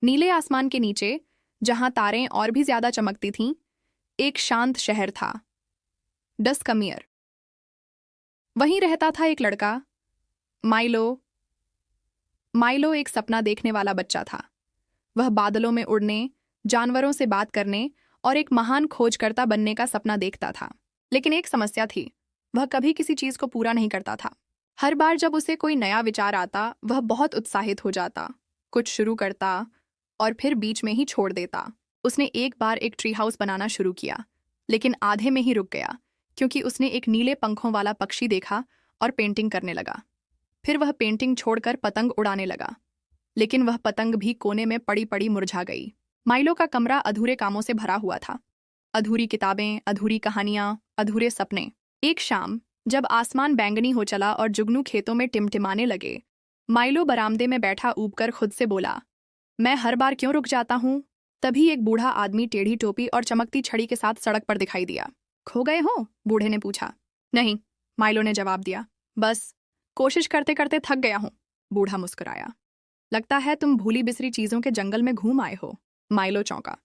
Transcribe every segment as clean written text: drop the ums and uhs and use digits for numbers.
नीले आसमान के नीचे, जहां तारें और भी ज्यादा चमकती थीं, एक शांत शहर था, डस्कमियर। वहीं रहता था एक लड़का, माइलो। माइलो एक सपना देखने वाला बच्चा था। वह बादलों में उड़ने, जानवरों से बात करने और एक महान खोजकर्ता बनने का सपना देखता था। लेकिन एक समस्या थी, वह कभी किसी चीज को पूरा नहीं करता था। हर बार जब उसे कोई नया विचार आता, वह बहुत उत्साहित हो जाता, कुछ शुरू करता और फिर बीच में ही छोड़ देता। उसने एक बार एक ट्री हाउस बनाना शुरू किया, लेकिन आधे में ही रुक गया, क्योंकि उसने एक नीले पंखों वाला पक्षी देखा और पेंटिंग करने लगा। फिर वह पेंटिंग छोड़कर पतंग उड़ाने लगा, लेकिन वह पतंग भी कोने में पड़ी पड़ी मुरझा गई। माइलो का कमरा अधूरे कामों से भरा हुआ था, अधूरी किताबें, अधूरी कहानियां, अधूरे सपने। एक शाम जब आसमान बैंगनी हो चला और जुगनू खेतों में टिमटिमाने लगे, माइलो बरामदे में बैठा ऊबकर खुद से बोला, मैं हर बार क्यों रुक जाता हूँ। तभी एक बूढ़ा आदमी टेढ़ी टोपी और चमकती छड़ी के साथ सड़क पर दिखाई दिया। खो गए हो? बूढ़े ने पूछा। नहीं, माइलो ने जवाब दिया, बस कोशिश करते करते थक गया हूँ। बूढ़ा मुस्कुराया। लगता है तुम भूली बिसरी चीजों के जंगल में घूम आए हो। माइलो चौंका।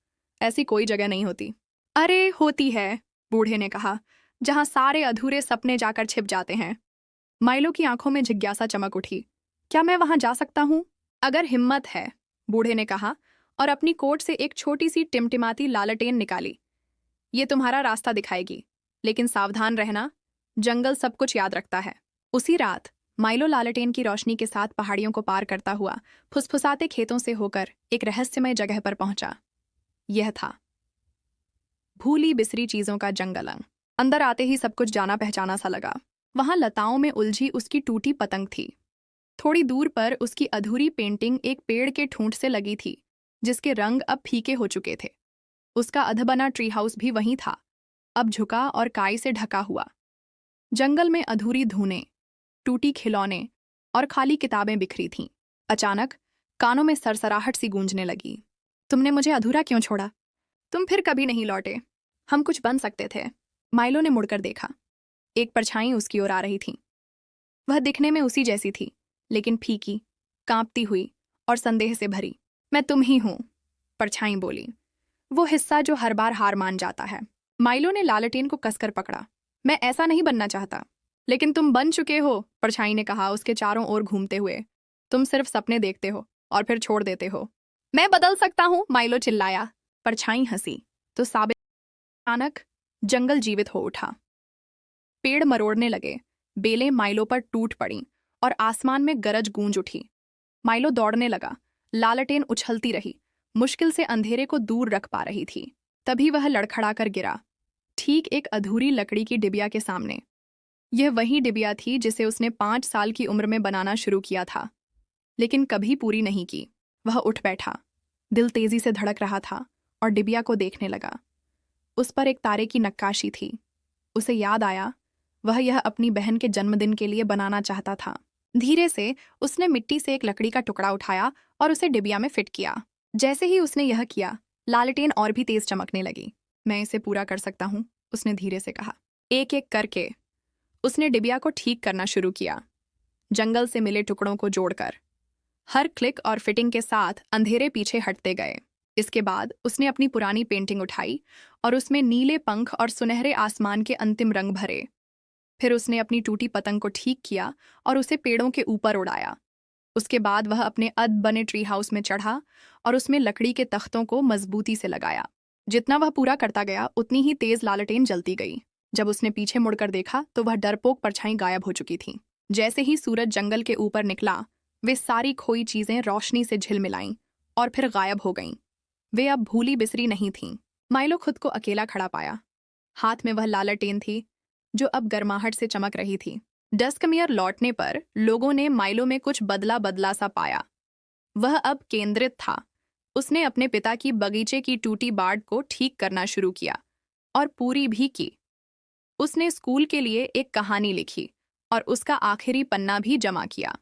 ऐसी कोई जगह नहीं होती। अरे होती है, बूढ़े ने कहा, जहां सारे अधूरे सपने जाकर छिप जाते हैं। माइलो की आंखों में जिज्ञासा चमक उठी। क्या मैं वहां जा सकता हूं? अगर हिम्मत है, बूढ़े ने कहा और अपनी कोट से एक छोटी सी टिमटिमाती लालटेन निकाली। ये तुम्हारा रास्ता दिखाएगी, लेकिन सावधान रहना, जंगल सब कुछ याद रखता है। उसी रात माइलो लालटेन की रोशनी के साथ पहाड़ियों को पार करता हुआ फुसफुसाते खेतों से होकर एक रहस्यमय जगह पर पहुंचा। यह था भूली बिसरी चीजों का जंगल। अंदर आते ही सब कुछ जाना पहचाना सा लगा। वहां लताओं में उलझी उसकी टूटी पतंग थी। थोड़ी दूर पर उसकी अधूरी पेंटिंग एक पेड़ के ठूंठ से लगी थी, जिसके रंग अब फीके हो चुके थे। उसका अधबना ट्री हाउस भी वहीं था, अब झुका और काई से ढका हुआ। जंगल में अधूरी धुनें, टूटी खिलौने और खाली किताबें बिखरी थीं। अचानक कानों में सरसराहट सी गूंजने लगी। तुमने मुझे अधूरा क्यों छोड़ा? तुम फिर कभी नहीं लौटे। हम कुछ बन सकते थे। माइलो ने मुड़कर देखा। एक परछाई उसकी ओर आ रही थी। वह दिखने में उसी जैसी थी, लेकिन फीकी, कांपती हुई और संदेह से भरी। मैं तुम ही हूं, परछाई बोली। वो हिस्सा जो हर बार हार मान जाता है। माइलो ने लालटेन को कसकर पकड़ा। मैं ऐसा नहीं बनना चाहता। लेकिन तुम बन चुके हो, परछाई ने कहा उसके चारों ओर घूमते हुए। तुम सिर्फ सपने देखते हो और फिर छोड़ देते हो। मैं बदल सकता हूं, माइलो चिल्लाया। परछाई हंसी तो साबित। अचानक जंगल जीवित हो उठा। पेड़ मरोड़ने लगे, बेलें माइलो पर टूट पड़ीं और आसमान में गरज गूंज उठी। माइलो दौड़ने लगा। लालटेन उछलती रही, मुश्किल से अंधेरे को दूर रख पा रही थी। तभी वह लड़खड़ाकर गिरा, ठीक एक अधूरी लकड़ी की डिबिया के सामने। यह वही डिबिया थी जिसे उसने 5 साल की उम्र में बनाना शुरू किया था, लेकिन कभी पूरी नहीं की। वह उठ बैठा, दिल तेजी से धड़क रहा था और डिबिया को देखने लगा। उस पर एक तारे की नक्काशी थी। उसे याद आया, वह यह अपनी बहन के जन्मदिन के लिए बनाना चाहता था। धीरे से उसने मिट्टी से एक लकड़ी का टुकड़ा उठाया और उसे डिबिया में फिट किया। जैसे ही उसने यह किया, लालटेन और भी तेज चमकने लगी। मैं इसे पूरा कर सकता हूँ, उसने धीरे से कहा। एक एक करके उसने डिबिया को ठीक करना शुरू किया, जंगल से मिले टुकड़ों को जोड़कर। हर क्लिक और फिटिंग के साथ अंधेरे पीछे हटते गए। इसके बाद उसने अपनी पुरानी पेंटिंग उठाई और उसमें नीले पंख और सुनहरे आसमान के अंतिम रंग भरे। फिर उसने अपनी टूटी पतंग को ठीक किया और उसे पेड़ों के ऊपर उड़ाया। उसके बाद वह अपने अध बने ट्री हाउस में चढ़ा और उसमें लकड़ी के तख्तों को मजबूती से लगाया। जितना वह पूरा करता गया, उतनी ही तेज लालटेन जलती गई। जब उसने पीछे मुड़कर देखा तो वह डरपोक परछाई गायब हो चुकी थी। जैसे ही सूरज जंगल के ऊपर निकला, वे सारी खोई चीजें रोशनी से झिलमिलाईं और फिर गायब हो गईं। वे अब भूली बिसरी नहीं थीं। माइलो खुद को अकेला खड़ा पाया। हाथ में वह लालटेन थी, जो अब गर्माहट से चमक रही थी। डस्कमियर लौटने पर लोगों ने माइलो में कुछ बदला बदला सा पाया। वह अब केंद्रित था। उसने अपने पिता की बगीचे की टूटी बाड़ को ठीक करना शुरू किया और पूरी भी की। उसने स्कूल के लिए एक कहानी लिखी और उसका आखिरी पन्ना भी जमा किया।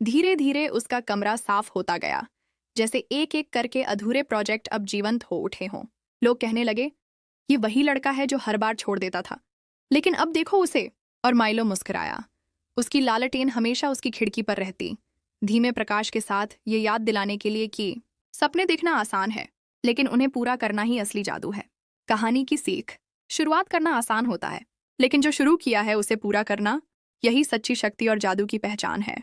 धीरे धीरे उसका कमरा साफ होता गया, जैसे एक एक करके अधूरे प्रोजेक्ट अब जीवंत हो उठे हों। लोग कहने लगे, ये वही लड़का है जो हर बार छोड़ देता था, लेकिन अब देखो उसे। और माइलो मुस्कुराया। उसकी लालटेन हमेशा उसकी खिड़की पर रहती, धीमे प्रकाश के साथ ये याद दिलाने के लिए कि सपने देखना आसान है, लेकिन उन्हें पूरा करना ही असली जादू है। कहानी की सीख। शुरुआत करना आसान होता है, लेकिन जो शुरू किया है उसे पूरा करना, यही सच्ची शक्ति और जादू की पहचान है।